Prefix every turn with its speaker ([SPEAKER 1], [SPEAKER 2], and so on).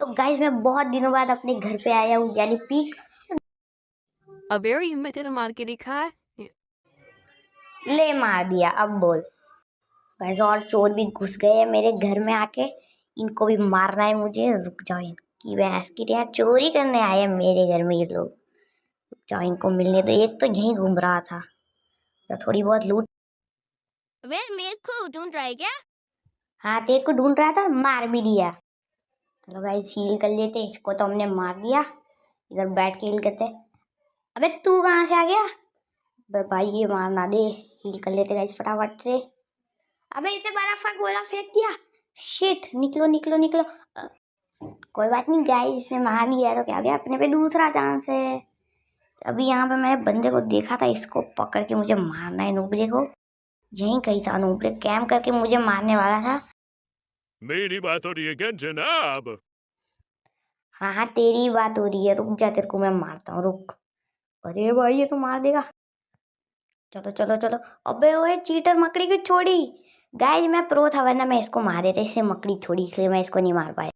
[SPEAKER 1] तो गाइस मैं बहुत दिनों बाद अपने घर पे आया हूँ यानी पीक।
[SPEAKER 2] A very limited मार के दिखा है।
[SPEAKER 1] ले मार दिया, अब बोल। गाइस और चोर भी घुस गए हैं मेरे घर में आके। इनको भी मारना है मुझे। रुक जाओ, इनकी भैंस की यहाँ चोरी करने आए हैं मेरे घर में ये लोग। रुक जाओ, इनको मिलने दो। एक तो यहीं घूम रहा था तो थोड़ी बहुत लूट।
[SPEAKER 2] वे मेरे को ढूंढ रहा है क्या?
[SPEAKER 1] हाँ, तेरे को ढूंढ रहा था, मार भी दिया। चलो गाइस हील कर लेते। इसको तो हमने मार दिया। इधर बैठ के हील करते। अबे तू कहाँ से आ गया? अबे भाई ये मारना दे। हील कर लेते गाइस फटाफट से। अबे इसे बर्फ का गोला फेंक दिया। शिट, निकलो निकलो निकलो। कोई बात नहीं गाइस, इसे मार दिया तो क्या हो गया, अपने पे दूसरा चांस है। अभी यहाँ पे मैं बंदे को देखा था, इसको पकड़ के मुझे मारना है। नुबरे को यहीं कहीं था। नुबरे कैम करके मुझे मारने वाला था।
[SPEAKER 3] मेरी बात हो रही है क्या जनाब?
[SPEAKER 1] हाँ हाँ, तेरी बात हो रही है। रुक जा, तेरे को मैं मारता हूँ, रुक। अरे भाई ये तो मार देगा। चलो चलो चलो। अबे ओए चीटर, मकड़ी की छोड़ी। गाइस मैं प्रो था वरना मैं इसको मार देता। इससे मकड़ी छोड़ी, इसलिए मैं इसको नहीं मार पाया।